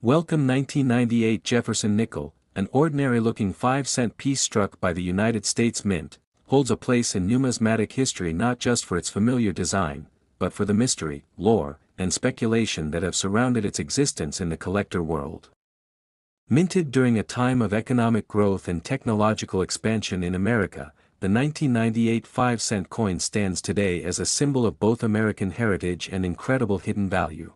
Welcome 1998 Jefferson Nickel, an ordinary-looking 5-cent piece struck by the United States Mint, holds a place in numismatic history not just for its familiar design, but for the mystery, lore, and speculation that have surrounded its existence in the collector world. Minted during a time of economic growth and technological expansion in America, the 1998 5-cent coin stands today as a symbol of both American heritage and incredible hidden value.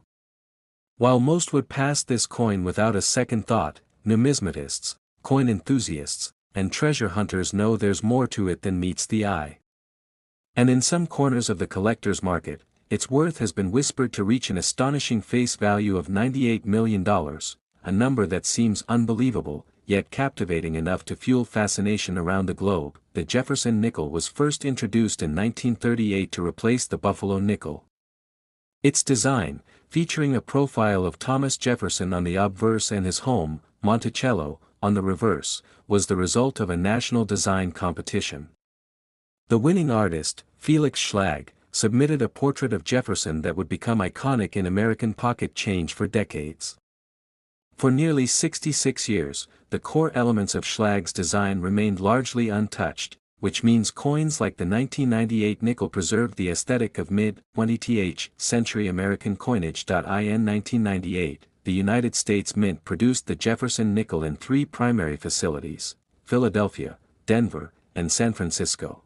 While most would pass this coin without a second thought, numismatists, coin enthusiasts, and treasure hunters know there's more to it than meets the eye. And in some corners of the collector's market, its worth has been whispered to reach an astonishing face value of $98 million, a number that seems unbelievable, yet captivating enough to fuel fascination around the globe. The Jefferson nickel was first introduced in 1938 to replace the Buffalo nickel. Its design, featuring a profile of Thomas Jefferson on the obverse and his home, Monticello, on the reverse, was the result of a national design competition. The winning artist, Felix Schlag, submitted a portrait of Jefferson that would become iconic in American pocket change for decades. For nearly 66 years, the core elements of Schlag's design remained largely untouched, which means coins like the 1998 nickel preserved the aesthetic of mid-20th century American coinage. In 1998, the United States Mint produced the Jefferson nickel in 3 primary facilities: Philadelphia, Denver, and San Francisco.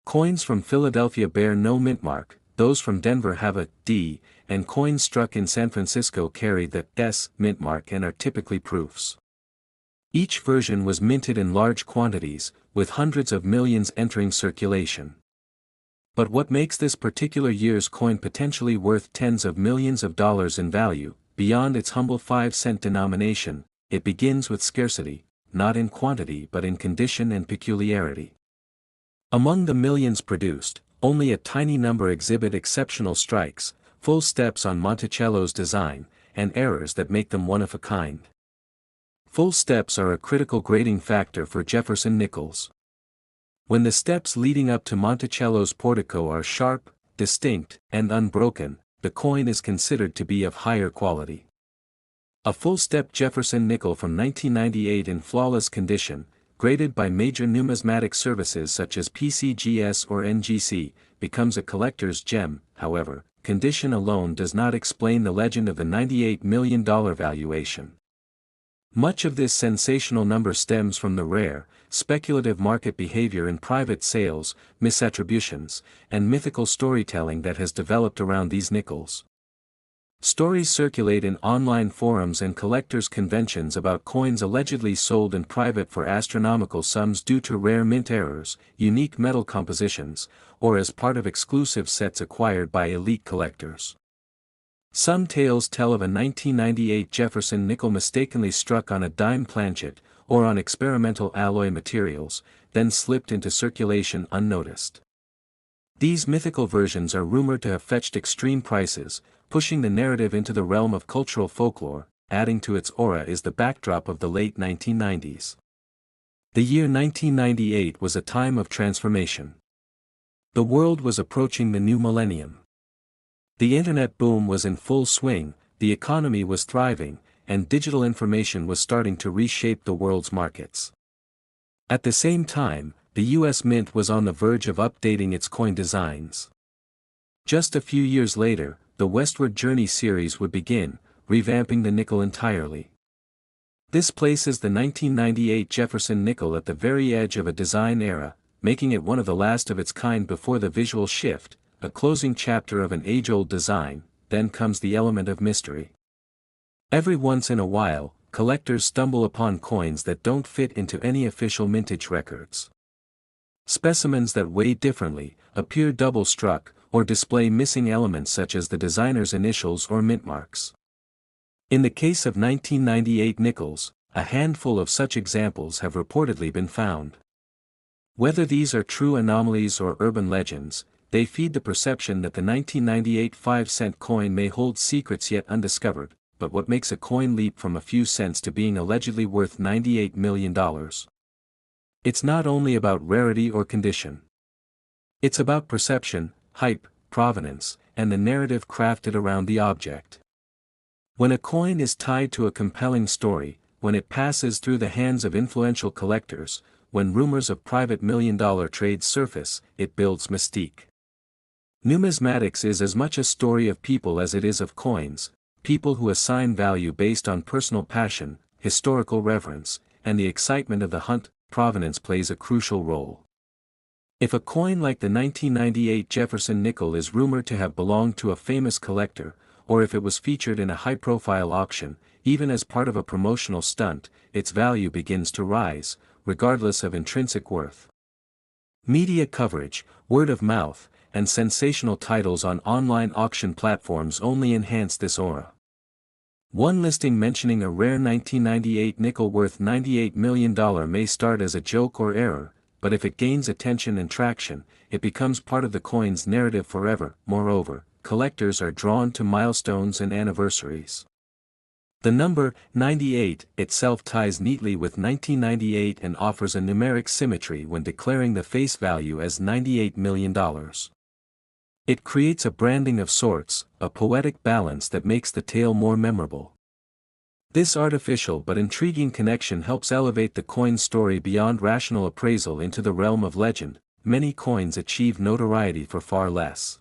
Coins from Philadelphia bear no mint mark, those from Denver have a D, and coins struck in San Francisco carry the S mint mark and are typically proofs. Each version was minted in large quantities, with hundreds of millions entering circulation. But what makes this particular year's coin potentially worth tens of millions of dollars in value, beyond its humble 5-cent denomination, it begins with scarcity, not in quantity but in condition and peculiarity. Among the millions produced, only a tiny number exhibit exceptional strikes, full steps on Monticello's design, and errors that make them one of a kind. Full steps are a critical grading factor for Jefferson nickels. When the steps leading up to Monticello's portico are sharp, distinct, and unbroken, the coin is considered to be of higher quality. A full-step Jefferson nickel from 1998 in flawless condition, graded by major numismatic services such as PCGS or NGC, becomes a collector's gem. However, condition alone does not explain the legend of the $98 million valuation. Much of this sensational number stems from the rare, speculative market behavior in private sales, misattributions, and mythical storytelling that has developed around these nickels. Stories circulate in online forums and collectors' conventions about coins allegedly sold in private for astronomical sums due to rare mint errors, unique metal compositions, or as part of exclusive sets acquired by elite collectors. Some tales tell of a 1998 Jefferson nickel mistakenly struck on a dime planchet, or on experimental alloy materials, then slipped into circulation unnoticed. These mythical versions are rumored to have fetched extreme prices, pushing the narrative into the realm of cultural folklore. Adding to its aura is the backdrop of the late 1990s. The year 1998 was a time of transformation. The world was approaching the new millennium. The internet boom was in full swing, the economy was thriving, and digital information was starting to reshape the world's markets. At the same time, the U.S. Mint was on the verge of updating its coin designs. Just a few years later, the Westward Journey series would begin, revamping the nickel entirely. This places the 1998 Jefferson nickel at the very edge of a design era, making it one of the last of its kind before the visual shift, a closing chapter of an age-old design. Then comes the element of mystery. Every once in a while, collectors stumble upon coins that don't fit into any official mintage records. Specimens that weigh differently, appear double-struck, or display missing elements such as the designer's initials or mint marks. In the case of 1998 nickels, a handful of such examples have reportedly been found. Whether these are true anomalies or urban legends, they feed the perception that the 1998 5-cent coin may hold secrets yet undiscovered. But what makes a coin leap from a few cents to being allegedly worth $98 million? It's not only about rarity or condition. It's about perception, hype, provenance, and the narrative crafted around the object. When a coin is tied to a compelling story, when it passes through the hands of influential collectors, when rumors of private million-dollar trades surface, it builds mystique. Numismatics is as much a story of people as it is of coins, people who assign value based on personal passion, historical reverence, and the excitement of the hunt. Provenance plays a crucial role. If a coin like the 1998 Jefferson Nickel is rumored to have belonged to a famous collector, or if it was featured in a high-profile auction, even as part of a promotional stunt, its value begins to rise, regardless of intrinsic worth. Media coverage, word of mouth, and sensational titles on online auction platforms only enhance this aura. One listing mentioning a rare 1998 nickel worth $98 million may start as a joke or error, but if it gains attention and traction, it becomes part of the coin's narrative forever. Moreover, collectors are drawn to milestones and anniversaries. The number 98 itself ties neatly with 1998 and offers a numeric symmetry when declaring the face value as $98 million. It creates a branding of sorts, a poetic balance that makes the tale more memorable. This artificial but intriguing connection helps elevate the coin's story beyond rational appraisal into the realm of legend. Many coins achieve notoriety for far less.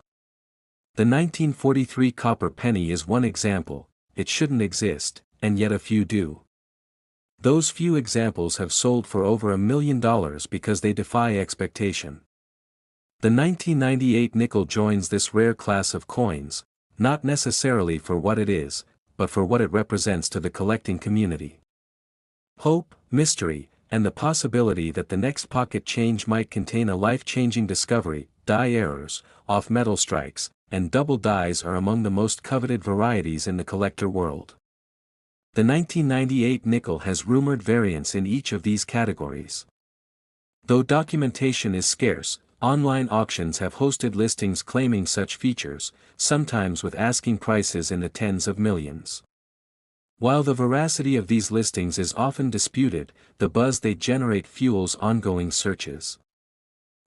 The 1943 copper penny is one example. It shouldn't exist, and yet a few do. Those few examples have sold for over $1 million because they defy expectation. The 1998 nickel joins this rare class of coins, not necessarily for what it is, but for what it represents to the collecting community. Hope, mystery, and the possibility that the next pocket change might contain a life-changing discovery. Die errors, off-metal strikes, and double dies are among the most coveted varieties in the collector world. The 1998 nickel has rumored variants in each of these categories. Though documentation is scarce, online auctions have hosted listings claiming such features, sometimes with asking prices in the tens of millions. While the veracity of these listings is often disputed, the buzz they generate fuels ongoing searches.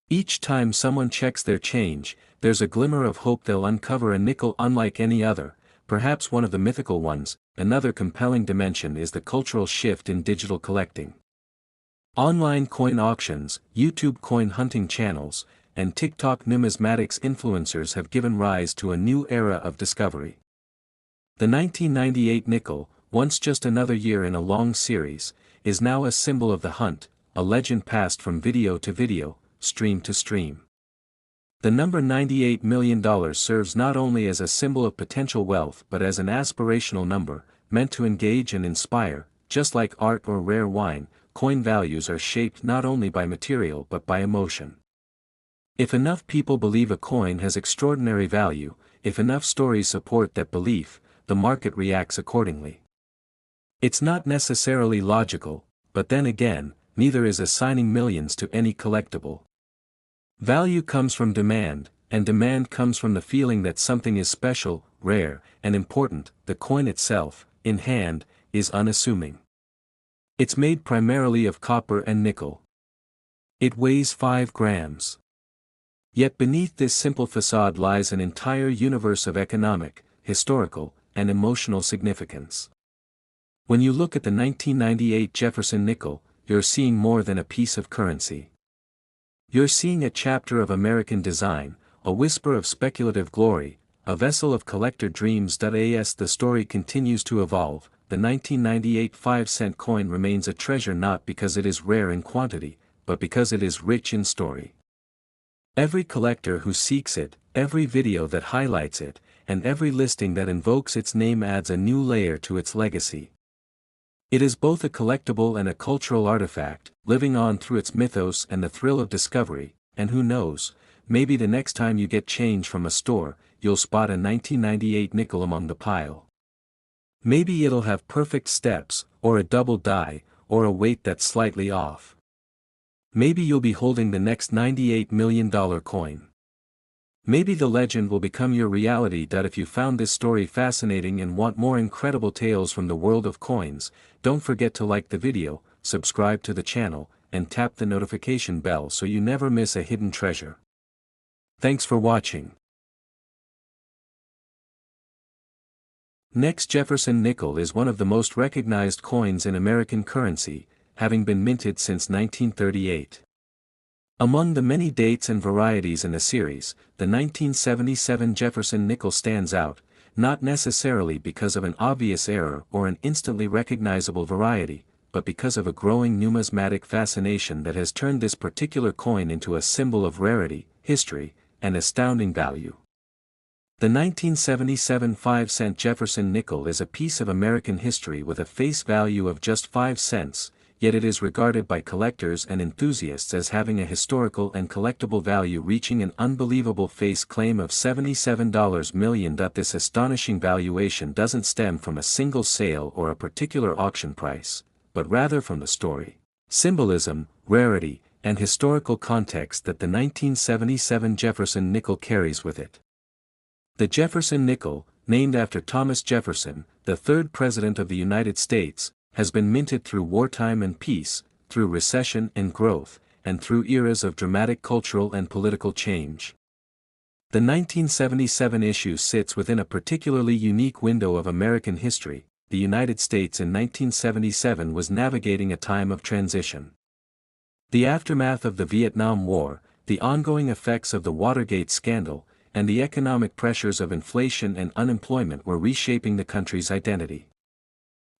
Each time someone checks their change, there's a glimmer of hope they'll uncover a nickel unlike any other, perhaps one of the mythical ones. Another compelling dimension is the cultural shift in digital collecting. Online coin auctions, YouTube coin hunting channels, and TikTok numismatics influencers have given rise to a new era of discovery. The 1998 nickel, once just another year in a long series, is now a symbol of the hunt, a legend passed from video to video, stream to stream. The number $98 million serves not only as a symbol of potential wealth but as an aspirational number, meant to engage and inspire. Just like art or rare wine, coin values are shaped not only by material but by emotion. If enough people believe a coin has extraordinary value, if enough stories support that belief, the market reacts accordingly. It's not necessarily logical, but then again, neither is assigning millions to any collectible. Value comes from demand, and demand comes from the feeling that something is special, rare, and important. The coin itself, in hand, is unassuming. It's made primarily of copper and nickel. It weighs 5 grams. Yet beneath this simple facade lies an entire universe of economic, historical, and emotional significance. When you look at the 1998 Jefferson Nickel, you're seeing more than a piece of currency. You're seeing a chapter of American design, a whisper of speculative glory, a vessel of collector dreams. As the story continues to evolve, the 1998 5-cent coin remains a treasure not because it is rare in quantity, but because it is rich in story. Every collector who seeks it, every video that highlights it, and every listing that invokes its name adds a new layer to its legacy. It is both a collectible and a cultural artifact, living on through its mythos and the thrill of discovery, and who knows, maybe the next time you get change from a store, you'll spot a 1998 nickel among the pile. Maybe it'll have perfect steps, or a double die, or a weight that's slightly off. Maybe you'll be holding the next $98 million coin. Maybe the legend will become your reality. If you found this story fascinating and want more incredible tales from the world of coins, don't forget to like the video, subscribe to the channel, and tap the notification bell so you never miss a hidden treasure. Thanks for watching. Next, Jefferson Nickel is one of the most recognized coins in American currency, having been minted since 1938. Among the many dates and varieties in the series, the 1977 Jefferson Nickel stands out, not necessarily because of an obvious error or an instantly recognizable variety, but because of a growing numismatic fascination that has turned this particular coin into a symbol of rarity, history, and astounding value. The 1977 5-cent Jefferson Nickel is a piece of American history with a face value of just 5 cents, yet it is regarded by collectors and enthusiasts as having a historical and collectible value reaching an unbelievable face claim of $77 million. This astonishing valuation doesn't stem from a single sale or a particular auction price, but rather from the story, symbolism, rarity, and historical context that the 1977 Jefferson Nickel carries with it. The Jefferson Nickel, named after Thomas Jefferson, the third President of the United States, has been minted through wartime and peace, through recession and growth, and through eras of dramatic cultural and political change. The 1977 issue sits within a particularly unique window of American history. The United States in 1977 was navigating a time of transition. The aftermath of the Vietnam War, the ongoing effects of the Watergate scandal, and the economic pressures of inflation and unemployment were reshaping the country's identity.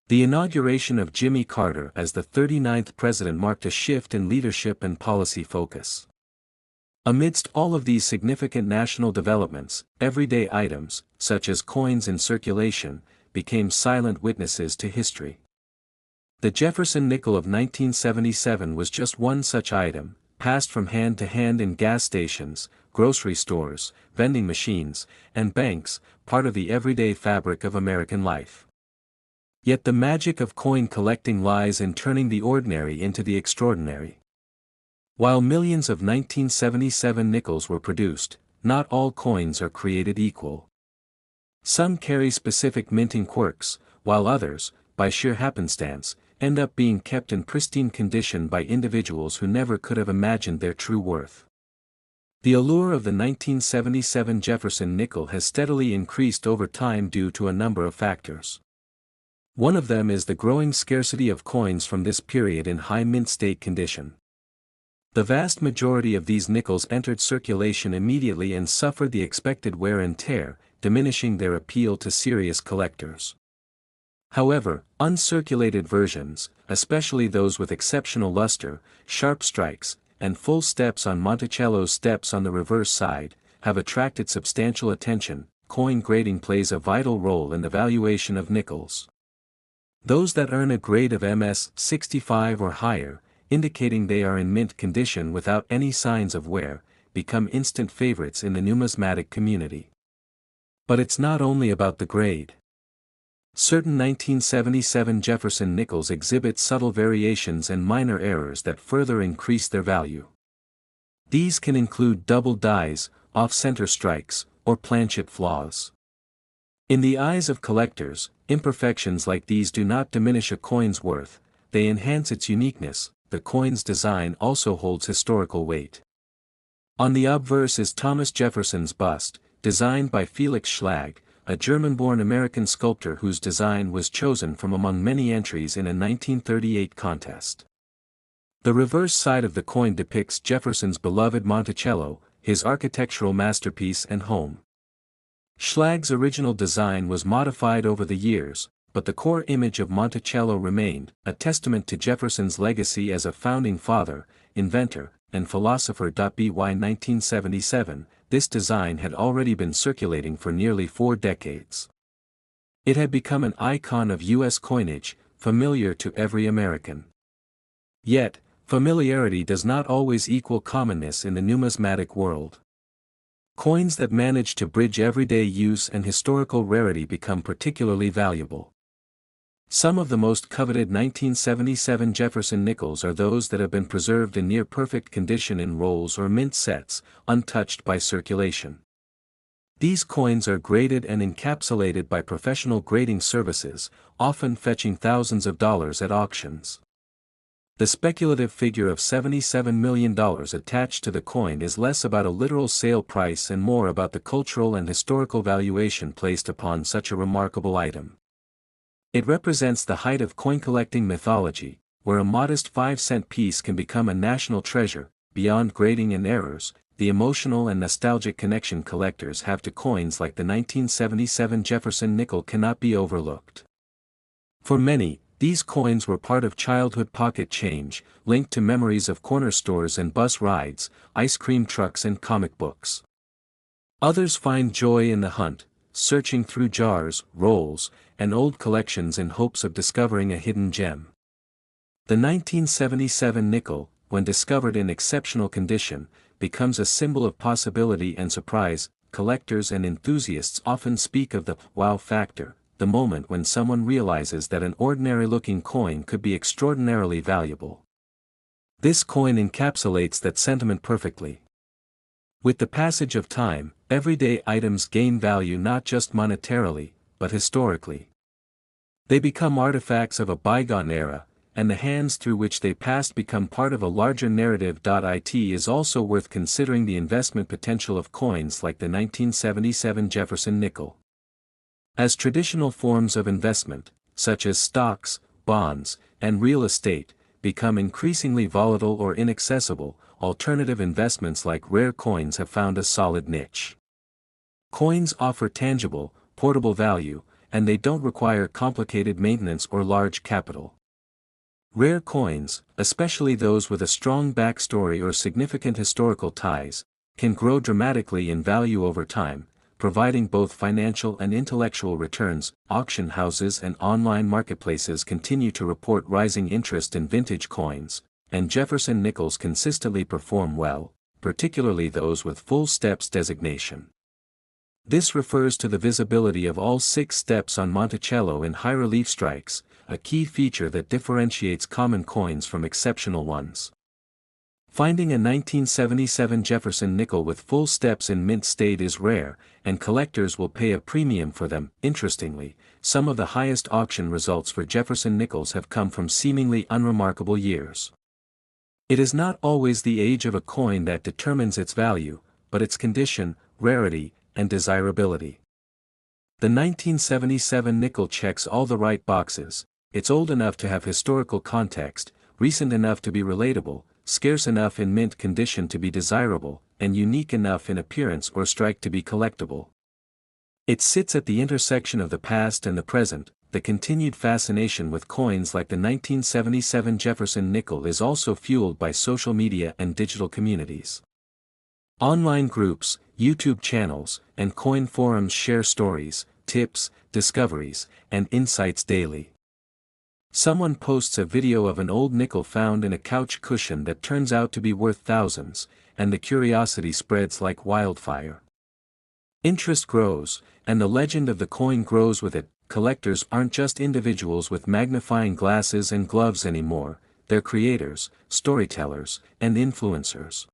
The inauguration of Jimmy Carter as the 39th president marked a shift in leadership and policy focus. Amidst all of these significant national developments, everyday items, such as coins in circulation, became silent witnesses to history. The Jefferson Nickel of 1977 was just one such item, passed from hand to hand in gas stations, grocery stores, vending machines, and banks, part of the everyday fabric of American life. Yet the magic of coin collecting lies in turning the ordinary into the extraordinary. While millions of 1977 nickels were produced, not all coins are created equal. Some carry specific minting quirks, while others, by sheer happenstance, end up being kept in pristine condition by individuals who never could have imagined their true worth. The allure of the 1977 Jefferson Nickel has steadily increased over time due to a number of factors. One of them is the growing scarcity of coins from this period in high mint state condition. The vast majority of these nickels entered circulation immediately and suffered the expected wear and tear, diminishing their appeal to serious collectors. However, uncirculated versions, especially those with exceptional luster, sharp strikes, and full steps on Monticello's steps on the reverse side, have attracted substantial attention. Coin grading plays a vital role in the valuation of nickels. Those that earn a grade of MS 65 or higher, indicating they are in mint condition without any signs of wear, become instant favorites in the numismatic community. But it's not only about the grade. Certain 1977 Jefferson nickels exhibit subtle variations and minor errors that further increase their value. These can include double dies, off-center strikes, or planchet flaws. In the eyes of collectors, imperfections like these do not diminish a coin's worth, they enhance its uniqueness. The coin's design also holds historical weight. On the obverse is Thomas Jefferson's bust, designed by Felix Schlag, a German-born American sculptor whose design was chosen from among many entries in a 1938 contest. The reverse side of the coin depicts Jefferson's beloved Monticello, his architectural masterpiece and home. Schlag's original design was modified over the years, but the core image of Monticello remained, a testament to Jefferson's legacy as a founding father, inventor, and philosopher. By 1977, this design had already been circulating for nearly 4 decades. It had become an icon of U.S. coinage, familiar to every American. Yet, familiarity does not always equal commonness in the numismatic world. Coins that manage to bridge everyday use and historical rarity become particularly valuable. Some of the most coveted 1977 Jefferson nickels are those that have been preserved in near-perfect condition in rolls or mint sets, untouched by circulation. These coins are graded and encapsulated by professional grading services, often fetching thousands of dollars at auctions. The speculative figure of $77 million attached to the coin is less about a literal sale price and more about the cultural and historical valuation placed upon such a remarkable item. It represents the height of coin collecting mythology, where a modest 5-cent piece can become a national treasure. Beyond grading and errors, the emotional and nostalgic connection collectors have to coins like the 1977 Jefferson Nickel cannot be overlooked. For many, these coins were part of childhood pocket change, linked to memories of corner stores and bus rides, ice cream trucks and comic books. Others find joy in the hunt, searching through jars, rolls, and old collections in hopes of discovering a hidden gem. The 1977 nickel, when discovered in exceptional condition, becomes a symbol of possibility and surprise. Collectors and enthusiasts often speak of the wow factor, the moment when someone realizes that an ordinary-looking coin could be extraordinarily valuable. This coin encapsulates that sentiment perfectly. With the passage of time, everyday items gain value not just monetarily, but historically. They become artifacts of a bygone era, and the hands through which they passed become part of a larger narrative. It is also worth considering the investment potential of coins like the 1977 Jefferson Nickel. As traditional forms of investment, such as stocks, bonds, and real estate, become increasingly volatile or inaccessible, alternative investments like rare coins have found a solid niche. Coins offer tangible, portable value, and they don't require complicated maintenance or large capital. Rare coins, especially those with a strong backstory or significant historical ties, can grow dramatically in value over time, providing both financial and intellectual returns. Auction houses and online marketplaces continue to report rising interest in vintage coins, and Jefferson nickels consistently perform well, particularly those with full steps designation. This refers to the visibility of all 6 steps on Monticello in high-relief strikes, a key feature that differentiates common coins from exceptional ones. Finding a 1977 Jefferson nickel with full steps in mint state is rare, and collectors will pay a premium for them. Interestingly, some of the highest auction results for Jefferson nickels have come from seemingly unremarkable years. It is not always the age of a coin that determines its value, but its condition, rarity, and desirability. The 1977 nickel checks all the right boxes. It's old enough to have historical context, recent enough to be relatable, scarce enough in mint condition to be desirable, and unique enough in appearance or strike to be collectible. It sits at the intersection of the past and the present. The continued fascination with coins like the 1977 Jefferson nickel is also fueled by social media and digital communities. Online groups, YouTube channels, and coin forums share stories, tips, discoveries, and insights daily. Someone posts a video of an old nickel found in a couch cushion that turns out to be worth thousands, and the curiosity spreads like wildfire. Interest grows, and the legend of the coin grows with it. Collectors aren't just individuals with magnifying glasses and gloves anymore, they're creators, storytellers, and influencers.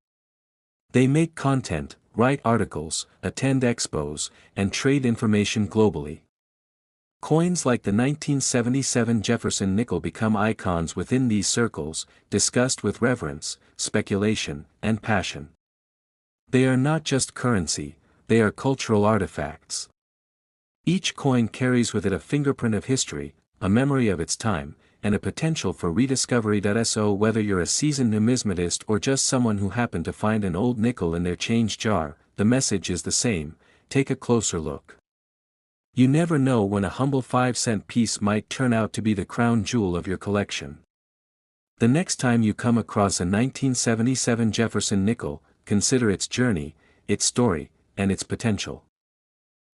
They make content, write articles, attend expos, and trade information globally. Coins like the 1977 Jefferson nickel become icons within these circles, discussed with reverence, speculation, and passion. They are not just currency, they are cultural artifacts. Each coin carries with it a fingerprint of history, a memory of its time, and a potential for rediscovery. So whether you're a seasoned numismatist or just someone who happened to find an old nickel in their change jar, the message is the same: take a closer look. You never know when a humble 5-cent piece might turn out to be the crown jewel of your collection. The next time you come across a 1977 Jefferson nickel, consider its journey, its story, and its potential.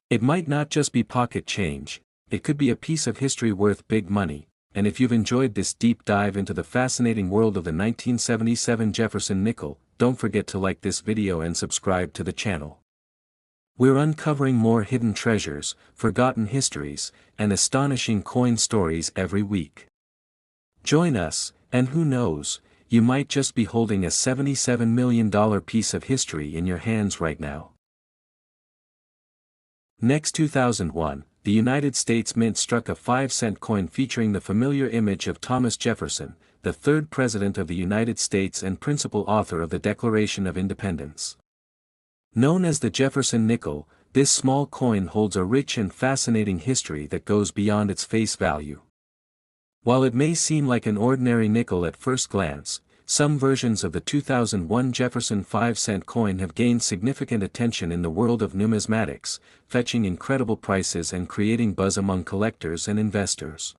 It might not just be pocket change, it could be a piece of history worth big money. And if you've enjoyed this deep dive into the fascinating world of the 1977 Jefferson nickel, don't forget to like this video and subscribe to the channel. We're uncovering more hidden treasures, forgotten histories, and astonishing coin stories every week. Join us, and who knows, you might just be holding a $77 million piece of history in your hands right now. Next 2001, the United States Mint struck a 5-cent coin featuring the familiar image of Thomas Jefferson, the third President of the United States and principal author of the Declaration of Independence. Known as the Jefferson Nickel, this small coin holds a rich and fascinating history that goes beyond its face value. While it may seem like an ordinary nickel at first glance, some versions of the 2001 Jefferson 5-cent coin have gained significant attention in the world of numismatics, fetching incredible prices and creating buzz among collectors and investors.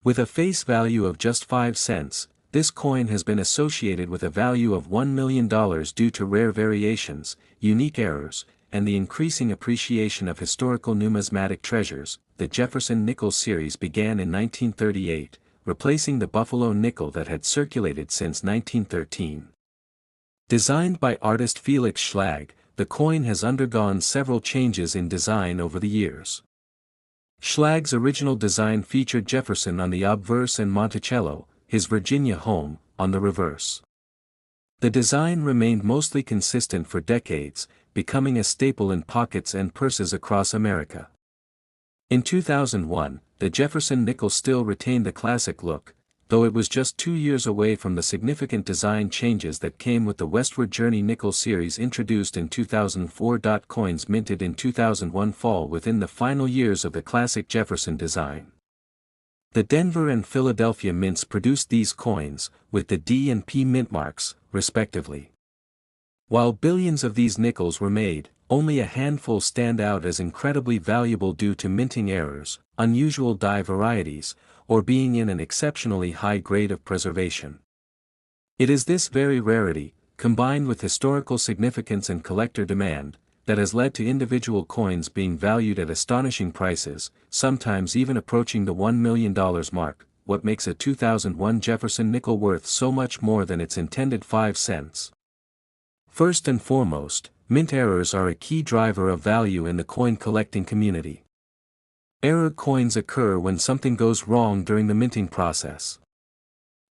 With a face value of just 5 cents, this coin has been associated with a value of $1 million due to rare variations, unique errors, and the increasing appreciation of historical numismatic treasures. The Jefferson Nickel series began in 1938, replacing the Buffalo nickel that had circulated since 1913. Designed by artist Felix Schlag, the coin has undergone several changes in design over the years. Schlag's original design featured Jefferson on the obverse and Monticello, his Virginia home, on the reverse. The design remained mostly consistent for decades, becoming a staple in pockets and purses across America. In 2001, the Jefferson Nickel still retained the classic look, though it was just 2 years away from the significant design changes that came with the Westward Journey Nickel series introduced in 2004. Coins minted in 2001 fall within the final years of the classic Jefferson design. The Denver and Philadelphia mints produced these coins, with the D and P mint marks, respectively. While billions of these nickels were made, only a handful stand out as incredibly valuable due to minting errors, unusual die varieties, or being in an exceptionally high grade of preservation. It is this very rarity, combined with historical significance and collector demand, that has led to individual coins being valued at astonishing prices, sometimes even approaching the $1 million mark. What makes a 2001 Jefferson Nickel worth so much more than its intended 5 cents? First and foremost, mint errors are a key driver of value in the coin collecting community. Error coins occur when something goes wrong during the minting process.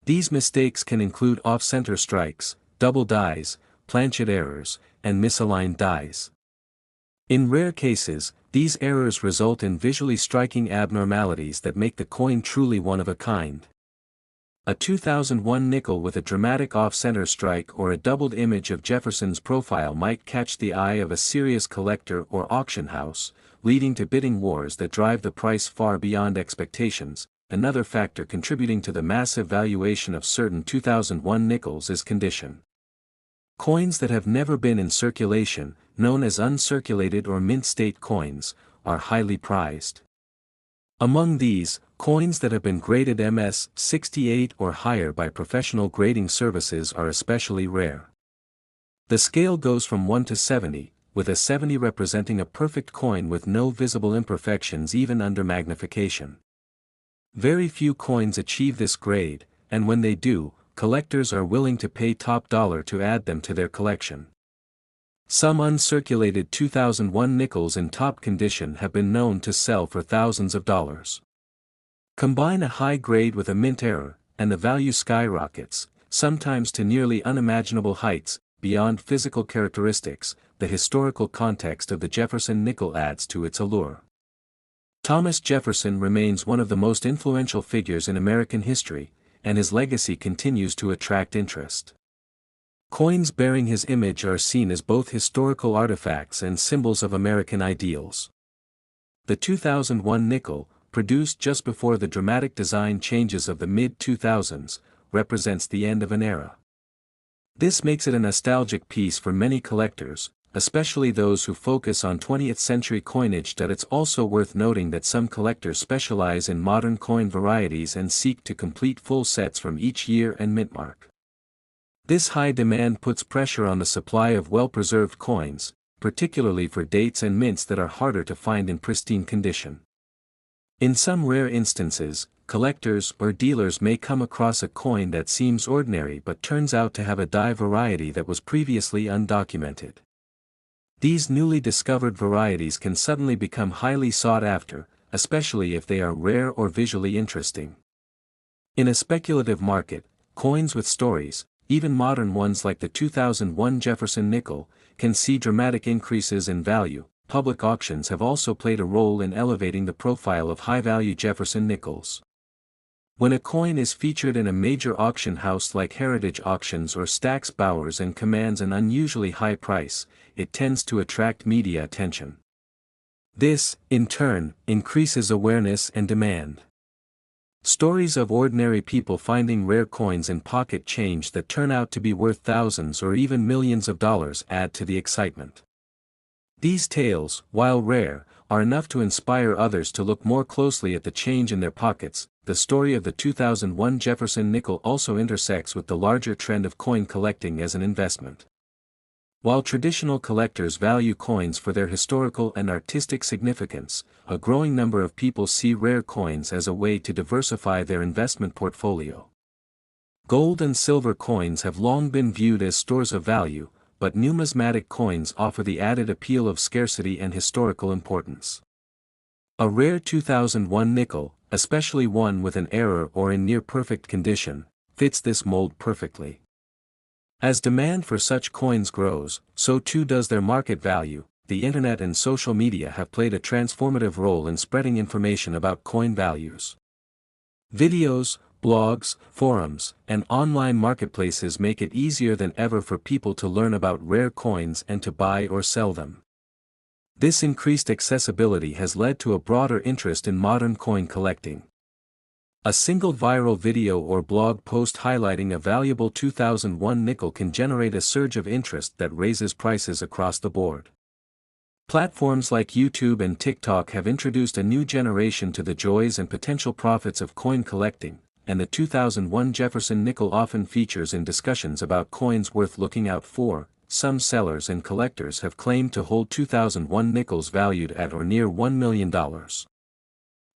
These mistakes can include off-center strikes, double dies, planchet errors, and misaligned dies. In rare cases, these errors result in visually striking abnormalities that make the coin truly one of a kind. A 2001 nickel with a dramatic off-center strike or a doubled image of Jefferson's profile might catch the eye of a serious collector or auction house, leading to bidding wars that drive the price far beyond expectations. Another factor contributing to the massive valuation of certain 2001 nickels is condition. Coins that have never been in circulation, known as uncirculated or mint-state coins, are highly prized. Among these, coins that have been graded MS 68 or higher by professional grading services are especially rare. The scale goes from 1 to 70, with a 70 representing a perfect coin with no visible imperfections even under magnification. Very few coins achieve this grade, and when they do, collectors are willing to pay top dollar to add them to their collection. Some uncirculated 2001 nickels in top condition have been known to sell for thousands of dollars. Combine a high grade with a mint error, and the value skyrockets, sometimes to nearly unimaginable heights. Beyond physical characteristics, the historical context of the Jefferson Nickel adds to its allure. Thomas Jefferson remains one of the most influential figures in American history, and his legacy continues to attract interest. Coins bearing his image are seen as both historical artifacts and symbols of American ideals. The 2001 nickel, produced just before the dramatic design changes of the mid-2000s, represents the end of an era. This makes it a nostalgic piece for many collectors, especially those who focus on 20th-century coinage. It's also worth noting that some collectors specialize in modern coin varieties and seek to complete full sets from each year and mint mark. This high demand puts pressure on the supply of well-preserved coins, particularly for dates and mints that are harder to find in pristine condition. In some rare instances, collectors or dealers may come across a coin that seems ordinary but turns out to have a die variety that was previously undocumented. These newly discovered varieties can suddenly become highly sought after, especially if they are rare or visually interesting. In a speculative market, coins with stories, even modern ones like the 2001 Jefferson Nickel, can see dramatic increases in value. public auctions have also played a role in elevating the profile of high-value Jefferson nickels. When a coin is featured in a major auction house like Heritage Auctions or Stack's Bowers and commands an unusually high price, it tends to attract media attention. This, in turn, increases awareness and demand. Stories of ordinary people finding rare coins in pocket change that turn out to be worth thousands or even millions of dollars add to the excitement. These tales, while rare, are enough to inspire others to look more closely at the change in their pockets. The story of the 2001 Jefferson nickel also intersects with the larger trend of coin collecting as an investment. While traditional collectors value coins for their historical and artistic significance, a growing number of people see rare coins as a way to diversify their investment portfolio. Gold and silver coins have long been viewed as stores of value, but numismatic coins offer the added appeal of scarcity and historical importance. A rare 2001 nickel, especially one with an error or in near-perfect condition, fits this mold perfectly. As demand for such coins grows, so too does their market value. The internet and social media have played a transformative role in spreading information about coin values. Videos, blogs, forums, and online marketplaces make it easier than ever for people to learn about rare coins and to buy or sell them. This increased accessibility has led to a broader interest in modern coin collecting. A single viral video or blog post highlighting a valuable 2001 nickel can generate a surge of interest that raises prices across the board. Platforms like YouTube and TikTok have introduced a new generation to the joys and potential profits of coin collecting, and the 2001 Jefferson nickel often features in discussions about coins worth looking out for. Some sellers and collectors have claimed to hold 2001 nickels valued at or near $1 million.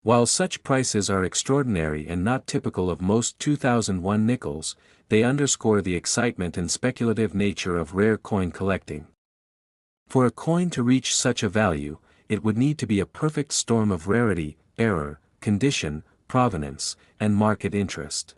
While such prices are extraordinary and not typical of most 2001 nickels, they underscore the excitement and speculative nature of rare coin collecting. For a coin to reach such a value, it would need to be a perfect storm of rarity, error, condition, provenance, and market interest.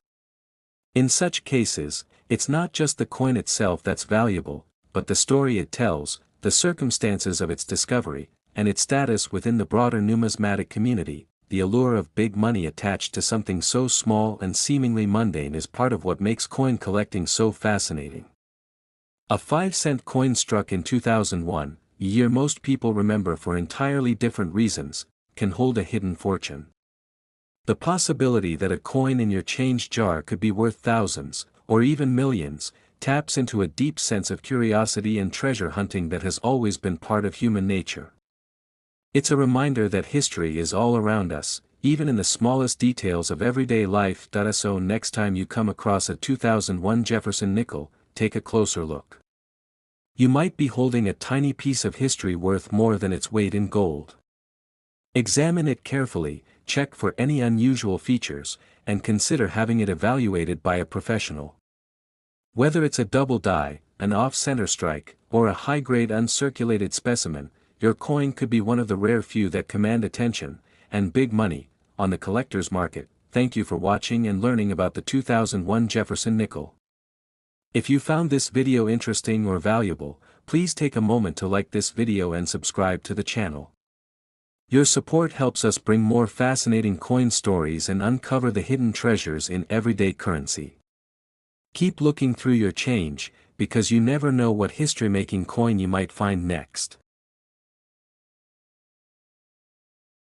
In such cases, it's not just the coin itself that's valuable, but the story it tells, the circumstances of its discovery, and its status within the broader numismatic community. The allure of big money attached to something so small and seemingly mundane is part of what makes coin collecting so fascinating. A 5-cent coin struck in 2001, a year most people remember for entirely different reasons, can hold a hidden fortune. The possibility that a coin in your change jar could be worth thousands, or even millions, taps into a deep sense of curiosity and treasure hunting that has always been part of human nature. It's a reminder that history is all around us, even in the smallest details of everyday life. So next time you come across a 2001 Jefferson nickel, take a closer look. You might be holding a tiny piece of history worth more than its weight in gold. Examine it carefully, check for any unusual features, and consider having it evaluated by a professional. Whether it's a double die, an off-center strike, or a high-grade uncirculated specimen, your coin could be one of the rare few that command attention, and big money, on the collector's market. Thank you for watching and learning about the 2001 Jefferson nickel. If you found this video interesting or valuable, please take a moment to like this video and subscribe to the channel. Your support helps us bring more fascinating coin stories and uncover the hidden treasures in everyday currency. Keep looking through your change, because you never know what history-making coin you might find next.